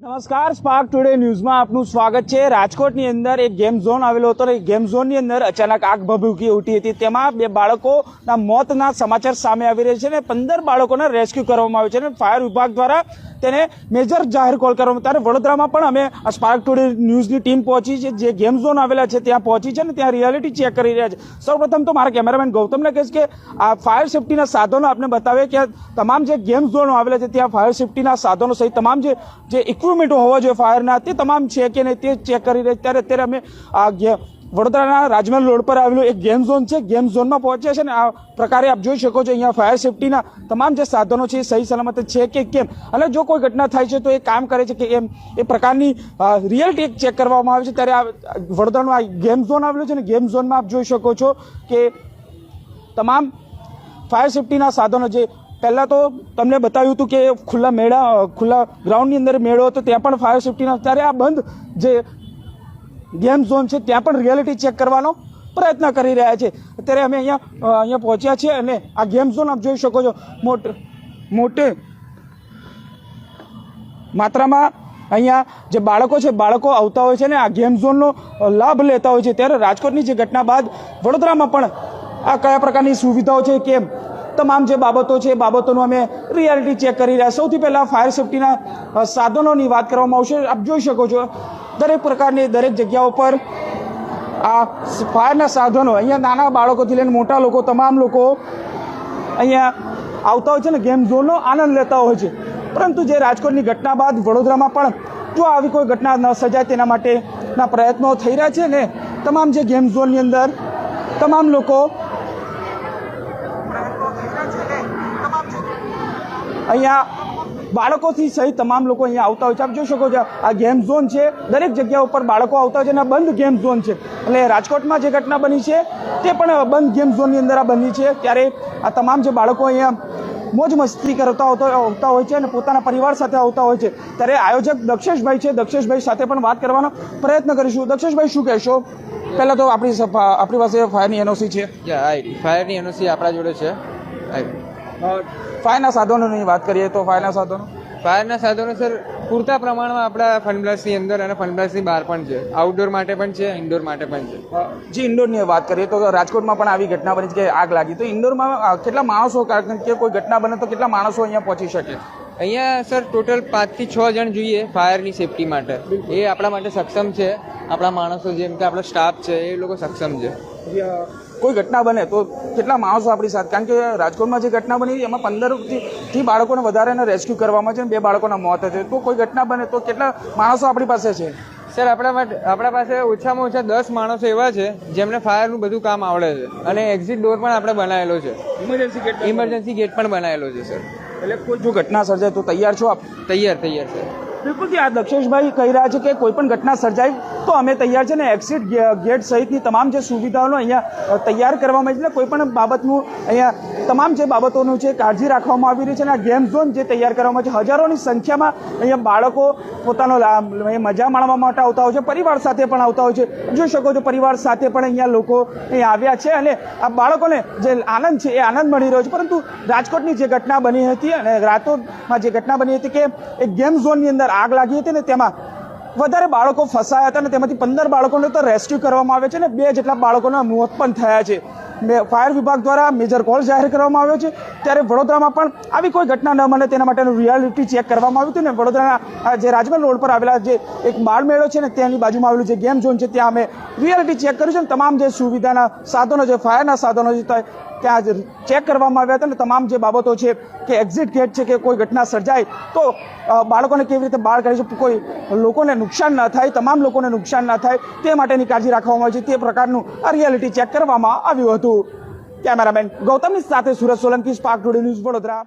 નમસ્કાર, spark today ન્યૂઝમાં આપનું સ્વાગત છે। રાજકોટની અંદર એક ગેમ ઝોન આવેલો હતો અને ગેમ ઝોનની અંદર અચાનક આગ ભભૂકી ઉઠી હતી। તેમાં 2 બાળકોના મોતના સમાચાર સામે આવી રહ્યા છે અને 15 બાળકોને રેસ્ક્યુ કરવામાં આવ્યા છે અને ફાયર વિભાગ દ્વારા તેને મેજર જાહેર કોલ કરવામાં ત્યારે વડોદરામાં પણ અમે આ સ્પાર્ક ટુડે ન્યૂઝની ટીમ પહોંચી છે, જે ગેમ ઝોન આવેલા છે ત્યાં પહોંચી છે અને ત્યાં રિયાલિટી ચેક કરી રહ્યા છે। સૌપ્રથમ તો મારા કેમેરામેન ગૌતમને કહીશ કે આ ફાયર સેફટીના સાધનો આપને બતાવે કે તમામ જે ગેમ ઝોન આવેલા છે ત્યાં ફાયર સેફટીના સાધનો સહિત તમામ જે ઇક્વિપમેન્ટો હોવા જોઈએ ફાયરના તે તમામ છે કે નહીં તે ચેક કરી રહ્યા ત્યારે અત્યારે અમે આ વડોદરાના રાજમહેલ રોડ પર આવેલું એક ગેમ ઝોન છે, ગેમ ઝોનમાં પહોંચ્યા છે અને આ પ્રકારે આપ જોઈ શકો છો અહીંયા ફાયર સેફટીના તમામ જે સાધનો છે એ સહી સલામત છે કે કેમ અને જો કોઈ ઘટના થાય છે તો એ કામ કરે છે કે એમ એ પ્રકારની રિયાલિટી ચેક કરવામાં આવે છે। ત્યારે આ વડોદરાનો આ ગેમ ઝોન આવેલો છે અને ગેમ ઝોનમાં આપ જોઈ શકો છો કે તમામ ફાયર સેફટીના સાધનો જે પહેલાં તો તમને બતાવ્યું હતું કે ખુલ્લા ગ્રાઉન્ડની અંદર મેળો હતો ત્યાં પણ ફાયર સેફટીના ત્યારે આ બંધ જે ગેમ ઝોન છે ત્યાં પણ રિયાલિટી ચેક કરવાનો પ્રયત્ન કરી રહ્યા છે। અત્યારે અમે અહીંયા પહોંચ્યા છીએ અને આ ગેમ ઝોન આપ જોઈ શકો છો મોટે માત્રામાં અહીંયા જે બાળકો છે બાળકો આવતા હોય છે ને આ ગેમ ઝોનનો લાભ લેતા હોય છે। ત્યારે રાજકોટની જે ઘટના બાદ વડોદરામાં પણ આ કયા પ્રકારની સુવિધાઓ છે કેમ તમામ જે બાબતો છે એ બાબતોનું અમે રિયાલિટી ચેક કરી રહ્યા। સૌથી પહેલાં ફાયર સેફટીના સાધનોની વાત કરવામાં આવશે। આપ જોઈ શકો છો દરેક પ્રકારની દરેક જગ્યાઓ પર આ ફાયરના સાધનો અહીંયા નાના બાળકોથી લઈને મોટા લોકો તમામ લોકો અહીંયા આવતા હોય છે ને ગેમ ઝોનનો આનંદ લેતા હોય છે। પરંતુ જે રાજકોટની ઘટના બાદ વડોદરામાં પણ જો આવી કોઈ ઘટના ન સર્જાય તેના માટેના પ્રયત્નો થઈ રહ્યા છે ને તમામ જે ગેમ ઝોનની અંદર તમામ લોકો અહીંયા બાળકોથી સહિત તમામ લોકો અહીંયા આવતા હોય છે। આપ જોઈ શકો છો આ ગેમ ઝોન છે, દરેક જગ્યા ઉપર બાળકો આવતા હોય છે અને આ બંધ ગેમ ઝોન છે એટલે રાજકોટમાં જે ઘટના બની છે તે પણ બંધ ગેમ ઝોનની અંદર આ બની છે। ત્યારે આ તમામ જે બાળકો અહીંયા મોજ મસ્તી કરતા આવતા હોય છે અને પોતાના પરિવાર સાથે આવતા હોય છે। ત્યારે આયોજક દક્ષેશભાઈ છે, દક્ષેશભાઈ સાથે પણ વાત કરવાનો પ્રયત્ન કરીશું। દક્ષેશભાઈ શું કહેશો? પહેલાં તો આપણી પાસે ફાયરની એનઓસી છે, ફાયરની એનઓસી આપણા જોડે છે। ફાયરના સાધનોની વાત કરીએ તો ફાયરના સાધનો સર પૂરતા પ્રમાણમાં આપણા ફનબ્લાસ્ટની અંદર અને ફનબ્લાસ્ટની બહાર પણ છે, આઉટડોર માટે પણ છે, ઇન્ડોર માટે પણ છે। જે ઇન્ડોરની વાત કરીએ તો રાજકોટમાં પણ આવી ઘટના બની છે કે આગ લાગી, તો ઇન્ડોરમાં કેટલા માણસો કારણ કે કોઈ ઘટના બને તો કેટલા માણસો અહીંયા પહોંચી શકે? અહીંયા સર ટોટલ 5 થી 6 જણ જોઈએ ફાયરની સેફટી માટે, એ આપણા માટે સક્ષમ છે। આપણા માણસો જેમ કે આપણો સ્ટાફ છે એ લોકો સક્ષમ છે। કોઈ ઘટના બને તો કેટલા માણસો આપણી સાથે, કારણ કે રાજકોટમાં જે ઘટના બની એમાં 15થી બાળકોને વધારેને રેસ્ક્યુ કરવામાં છે અને 2 બાળકોના મોત છે, તો કોઈ ઘટના બને તો કેટલા માણસો આપણી પાસે છે? સર આપણા પાસે ઓછામાં ઓછા 10 માણસો એવા છે જેમને ફાયરનું બધું કામ આવડે છે અને એક્ઝિટ ડોર પણ આપણે બનાવેલો છે, ઇમરજન્સી ગેટ પણ બનાવેલો છે સર। એટલે કોઈ જો ઘટના સર્જાય તો તૈયાર છો આપ? તૈયાર સર। બિલકુલ, આ દક્ષેશભાઈ કહી રહ્યા છે કે કોઈ પણ ઘટના સર્જાય તો અમે તૈયાર છે ને એક્ઝિટ ગેટ સહિતની તમામ જે સુવિધાઓનો અહીંયા તૈયાર કરવામાં આવી છે, કોઈ પણ બાબતનું અહીંયા તમામ જે બાબતોનું છે કાળજી રાખવામાં આવી રહી છે અને આ ગેમ ઝોન જે તૈયાર કરવામાં આવે છે હજારોની સંખ્યામાં અહીંયા બાળકો પોતાનો મજા માણવા માટે આવતા હોય છે, પરિવાર સાથે પણ આવતા હોય છે। જોઈ શકો છો પરિવાર સાથે પણ અહીંયા લોકો અહીંયા આવ્યા છે અને આ બાળકોને જે આનંદ છે એ આનંદ મળી રહ્યો છે। પરંતુ રાજકોટની જે ઘટના બની હતી અને રાતોમાં જે ઘટના બની હતી કે એક ગેમ ઝોનની અંદર આગ લાગી હતી ને તેમાં વધારે બાળકો ફસાયા હતા અને તેમાંથી 15 બાળકોને તો રેસ્ક્યુ કરવામાં આવે છે અને 2 જેટલા બાળકોના મોત પણ થયા છે। ફાયર વિભાગ દ્વારા મેજર કોલ જાહેર કરવામાં આવ્યો છે। ત્યારે વડોદરામાં પણ આવી કોઈ ઘટના ન બને તેના માટેનું રિયાલિટી ચેક કરવામાં આવ્યું હતું ને વડોદરાના જે રાજમહેલ રોડ પર આવેલા જે એક બાળમેળો છે ને તેની બાજુમાં આવેલું જે ગેમ ઝોન છે ત્યાં અમે રિયાલિટી ચેક કર્યું છે અને તમામ જે સુવિધાના સાધનો છે ફાયરના સાધનો છે ત્યાં ચેક કરવામાં આવ્યા હતા અને તમામ જે બાબતો છે કે એક્ઝિટ ગેટ છે કે કોઈ ઘટના સર્જાય તો બાળકોને કેવી રીતે બહાર કાઢી છે, કોઈ લોકોને નુકસાન ન થાય, તમામ લોકોને નુકસાન ન થાય તે માટેની કાળજી રાખવામાં આવી છે, તે પ્રકારનું આ રિયાલિટી ચેક કરવામાં આવ્યું હતું। કેમેરામેન ગૌતમની સાથે Surat Solanki, spark today news, Vadodara.